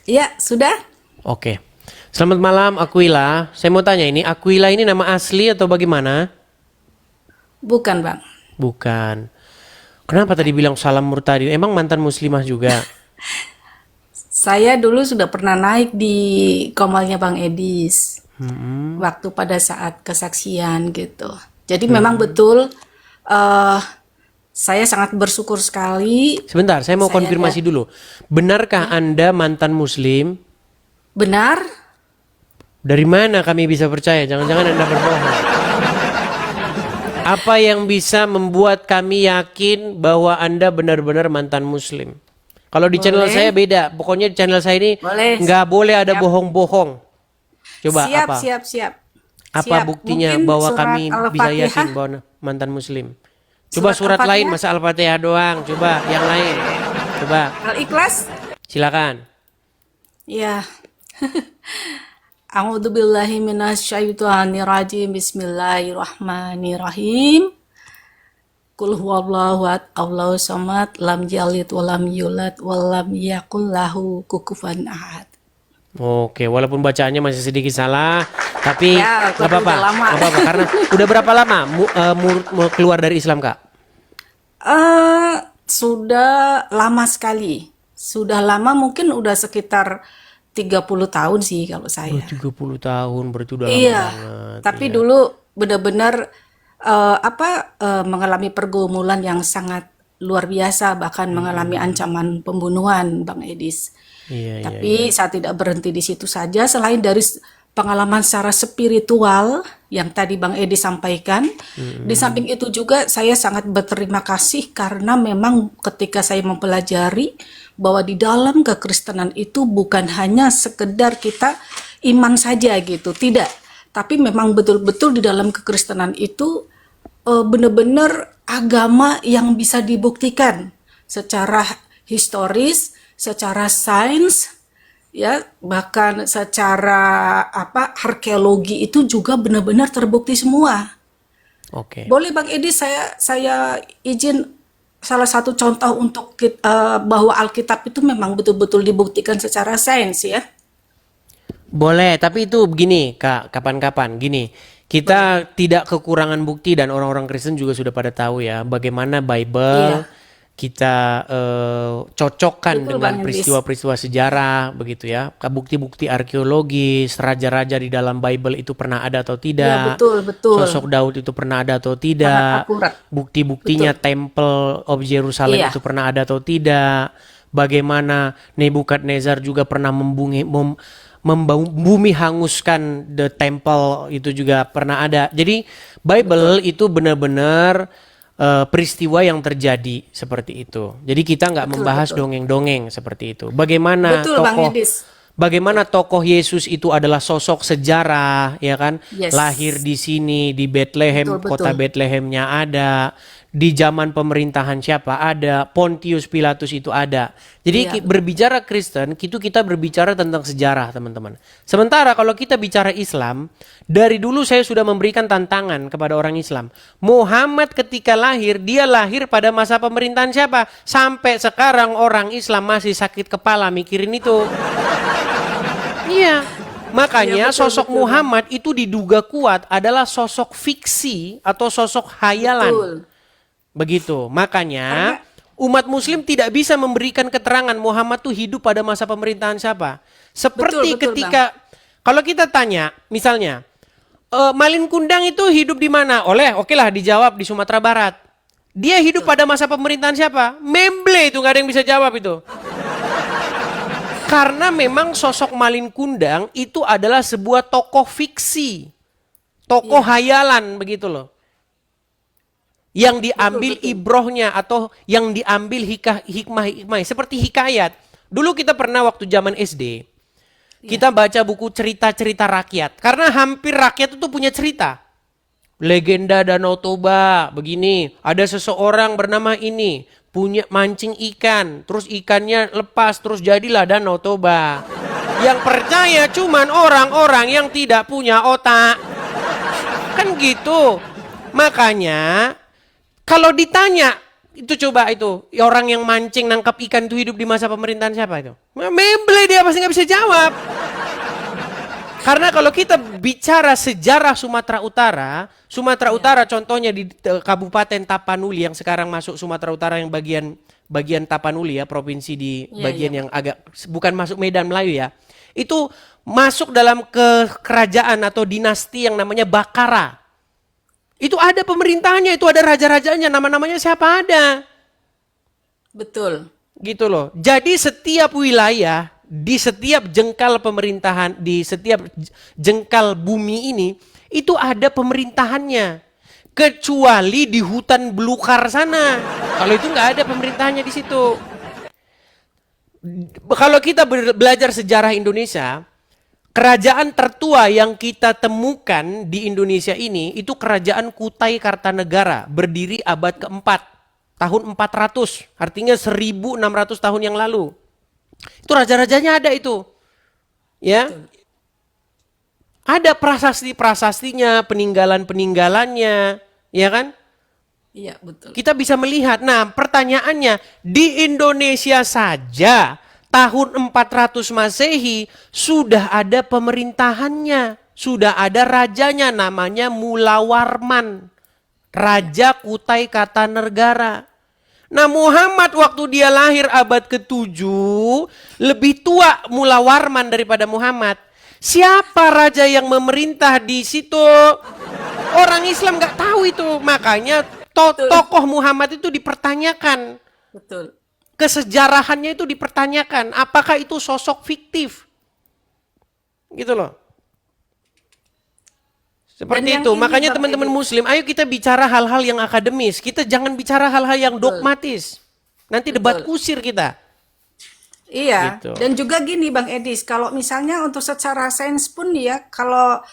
Iya, sudah? Oke. Selamat malam Aquila. Saya mau tanya ini, Aquila ini nama asli atau bagaimana? Bukan, Bang. Bukan. Kenapa tadi bilang salam murtadi? Emang mantan muslimah juga? Saya dulu sudah pernah naik di komalnya Bang Edis. Hmm. Waktu pada saat kesaksian gitu. Jadi memang betul eh saya sangat bersyukur sekali. Sebentar, saya mau Saya konfirmasi dulu. Benarkah Anda mantan muslim? benar. Dari mana kami bisa percaya? Jangan-jangan Anda berbohong. Apa yang bisa membuat kami yakin bahwa Anda benar-benar mantan muslim? Kalau di channel saya Boleh, beda. Pokoknya di channel saya ini boleh. nggak boleh ada Siap, bohong-bohong. Coba siap, apa? siap, siap. Apa Siap. buktinya Mungkin bahwa surat kami bisa yakin Al-Fatihah, bahwa mantan muslim? Coba surat surat lain, Al-Fatihah, masa Al-Fatihah doang. Coba yang lain. Coba, Al-Ikhlas. silakan. Ya. A'udzubillahi minasyaitonirrajim. Bismillahirrahmanirrahim. Qul huwallahu ahad, Allahu samad, lam yalid walam yulad walam yakul lahu kufuwan ahad. Oke, walaupun bacaannya masih sedikit salah, tapi Ya, nggak tapi apa-apa, udah lama. nggak apa-apa. Karena udah berapa lama keluar dari Islam, Kak? Sudah lama sekali. Sudah lama, mungkin udah sekitar 30 tahun sih kalau Oh, saya. 30 tahun, berarti udah lama Iya, banget. tapi Iya. dulu benar-benar mengalami pergumulan yang sangat luar biasa, bahkan mengalami ancaman pembunuhan, Bang Edis. Iya, iya, iya. Tapi saya tidak berhenti di situ saja. Selain dari pengalaman secara spiritual yang tadi Bang Edi sampaikan, di samping itu juga saya sangat berterima kasih karena memang ketika saya mempelajari bahwa di dalam kekristenan itu bukan hanya sekedar kita iman saja gitu, tidak. Tapi memang betul-betul di dalam kekristenan itu benar-benar agama yang bisa dibuktikan secara historis, secara sains, ya bahkan secara arkeologi itu juga benar-benar terbukti semua. Oke. Boleh Bang Edi, saya izin salah satu contoh untuk bahwa Alkitab itu memang betul-betul dibuktikan secara sains ya. Boleh, tapi itu begini, Kak, kapan-kapan gini. Kita tidak kekurangan bukti dan orang-orang Kristen juga sudah pada tahu ya bagaimana Bible Iya, kita cocokkan betul Bang dengan Edis. peristiwa-peristiwa sejarah begitu ya. Bukti-bukti arkeologis, raja-raja di dalam Bible itu pernah ada atau Iya, tidak. betul, betul. Sosok Daud itu pernah ada atau Sangat tidak. akurat. Bukti-buktinya Betul. Temple of Jerusalem Iya, itu pernah ada atau tidak. Bagaimana Nebukadnezar juga pernah bumi hanguskan the temple itu juga pernah ada. Jadi Bible itu benar-benar peristiwa yang terjadi seperti itu. Jadi kita nggak betul, membahas betul. dongeng-dongeng seperti itu. Betul Bang Edis. Bagaimana tokoh Yesus itu adalah sosok sejarah, ya kan? Lahir Yes. di sini, di Bethlehem, Betul, kota betul. Bethlehemnya ada. Di zaman pemerintahan siapa ada, Pontius Pilatus itu ada. Jadi Iya, betul. berbicara Kristen, itu kita berbicara tentang sejarah, teman-teman. Sementara kalau kita bicara Islam, dari dulu saya sudah memberikan tantangan kepada orang Islam. Muhammad ketika lahir, dia lahir pada masa pemerintahan siapa? Sampai sekarang orang Islam masih sakit kepala mikirin itu. Iya. Iya, Makanya betul, sosok betul Bang. Muhammad itu diduga kuat adalah sosok fiksi atau sosok hayalan. Betul. Begitu. Makanya Karena umat muslim tidak bisa memberikan keterangan Muhammad tuh hidup pada masa pemerintahan siapa. betul, Seperti betul Bang. ketika kalau kita tanya misalnya Malin Kundang itu hidup di mana? Oke lah dijawab di Sumatera Barat. Dia hidup pada masa pemerintahan siapa? Memble itu nggak ada yang bisa jawab itu. Karena memang sosok Malin Kundang itu adalah sebuah tokoh fiksi, tokoh Iya, hayalan begitu loh. Yang betul, diambil betul. ibrohnya atau yang diambil hikmah-hikmah seperti hikayat. Dulu kita pernah waktu zaman SD, Iya, kita baca buku cerita-cerita rakyat. Karena hampir rakyat itu punya cerita. Legenda Danau Toba begini, ada seseorang bernama ini punya mancing ikan, terus ikannya lepas, terus jadilah Danau Toba. Yang percaya cuman orang-orang yang tidak punya otak. Kan gitu. Makanya kalau ditanya Itu coba itu, orang yang mancing nangkap ikan itu hidup di masa pemerintahan siapa itu? Memble dia pasti nggak bisa jawab. Karena kalau kita bicara sejarah Sumatera Utara contohnya di Kabupaten Tapanuli yang sekarang masuk Sumatera Utara yang bagian Tapanuli ya, provinsi di bagian yang agak bukan masuk Medan Melayu ya. Itu masuk dalam kerajaan atau dinasti yang namanya Bakara. Itu ada pemerintahannya, itu ada raja-rajanya, nama-namanya siapa ada. Betul. Gitu loh. Jadi setiap wilayah, di setiap jengkal pemerintahan, di setiap jengkal bumi ini, itu ada pemerintahannya. Kecuali di hutan belukar sana. Kalau itu nggak ada pemerintahannya di situ. Kalau kita belajar sejarah Indonesia, kerajaan tertua yang kita temukan di Indonesia ini itu kerajaan Kutai Kartanegara, berdiri abad keempat, tahun 400, artinya 1600 tahun yang lalu. Itu raja-rajanya ada itu. Ya. Ada prasasti-prasastinya, peninggalan-peninggalannya, ya kan? Iya, betul. Kita bisa melihat. Nah, pertanyaannya, di Indonesia saja tahun 400 Masehi sudah ada pemerintahannya, sudah ada rajanya namanya Mulawarman, Raja Kutai Kartanegara. Nah, Muhammad waktu dia lahir abad ke-7 lebih tua Mulawarman daripada Muhammad. Siapa raja yang memerintah di situ? Orang Islam nggak tahu itu, makanya tokoh Muhammad itu dipertanyakan. Betul. Kesejarahannya itu dipertanyakan, apakah itu sosok fiktif? Gitu loh. Seperti itu, makanya teman-teman Muslim, ayo kita bicara hal-hal yang akademis. Kita jangan bicara hal-hal yang dogmatis. Nanti debat kusir kita. Iya, Gitu. dan juga gini Bang Edis, kalau misalnya untuk secara sains pun ya, kalau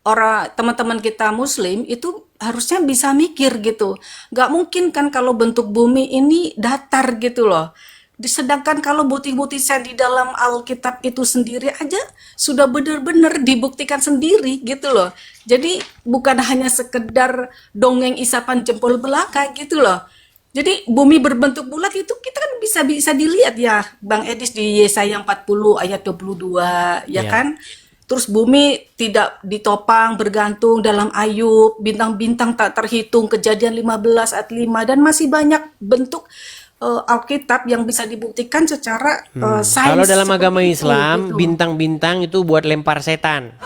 orang teman-teman kita Muslim itu harusnya bisa mikir gitu. Nggak mungkin kan kalau bentuk bumi ini datar gitu loh. Sedangkan kalau bukti-bukti sains di dalam Alkitab itu sendiri aja sudah benar-benar dibuktikan sendiri gitu loh. Jadi bukan hanya sekedar dongeng isapan jempol belaka gitu loh. Jadi bumi berbentuk bulat itu kita kan bisa dilihat ya Bang Edis di Yesaya 40 ayat 22 ya kan. Terus bumi tidak ditopang bergantung dalam Ayub, bintang-bintang tak terhitung, Kejadian 15 ayat 5 dan masih banyak bentuk Alkitab yang bisa dibuktikan secara sains. Kalau dalam agama itu, Islam, gitu. bintang-bintang itu buat lempar setan.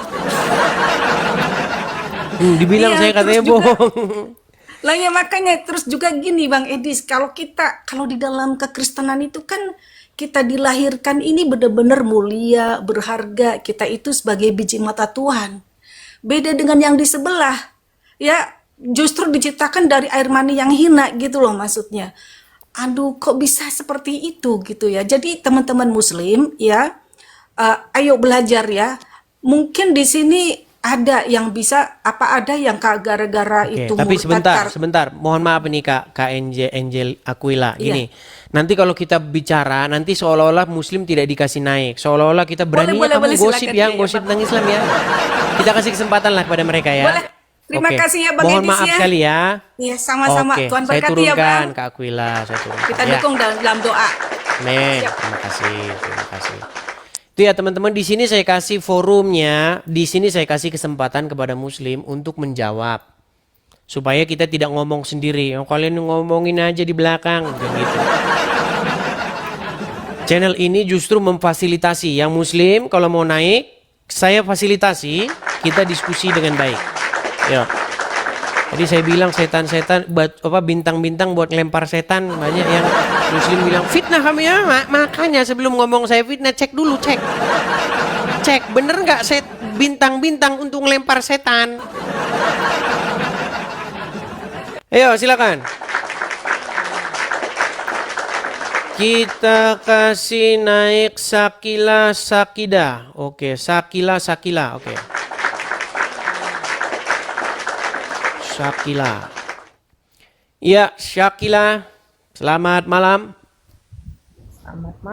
Dibilang Iya, saya katanya terus juga- bohong. Lah ya makanya terus juga gini Bang Edis, kalau di dalam kekristenan itu kan kita dilahirkan ini benar-benar mulia, berharga, kita itu sebagai biji mata Tuhan. Beda dengan yang di sebelah. Ya, justru diciptakan dari air mani yang hina gitu loh maksudnya. Aduh, kok bisa seperti itu gitu ya. Jadi teman-teman Muslim ya, ayo belajar ya. Mungkin di sini ada yang bisa ada yang gara-gara Oke, itu tapi murtad sebentar. Mohon maaf nih Kak Angel Aquila. Iya. Gini, nanti kalau kita bicara, nanti seolah-olah Muslim tidak dikasih naik. Seolah-olah kita beraninya kamu gosip silakan. ya, Iya, gosip Bang. tentang Islam ya. Kita kasih kesempatan lah kepada mereka ya. Boleh. Terima Oke. kasih ya Bang Mohon Edis maaf ya. sekali ya. Iya, sama-sama. Oke, Tuhan saya berkati ya turunkan Bang. Kak Aquila, saya turunkan. Kita Ya. dukung dalam doa. Amin. Siap. Terima kasih. Itu ya teman-teman, di sini saya kasih forumnya, di sini saya kasih kesempatan kepada Muslim untuk menjawab, supaya kita tidak ngomong sendiri. Oh, kalian ngomongin aja di belakang, begitu. Channel ini justru memfasilitasi yang Muslim kalau mau naik, saya fasilitasi, kita diskusi dengan baik. Yo. Jadi saya bilang setan-setan, bintang-bintang buat ngelempar setan. Banyak yang Muslim bilang fitnah kami ya. Makanya sebelum ngomong saya fitnah, cek dulu, cek bener nggak bintang-bintang untuk ngelempar setan. Ayo silakan. Kita kasih naik Sakila Sakida. Oke, Sakila. Oke. Syakila. Ya, Syakila. Selamat malam.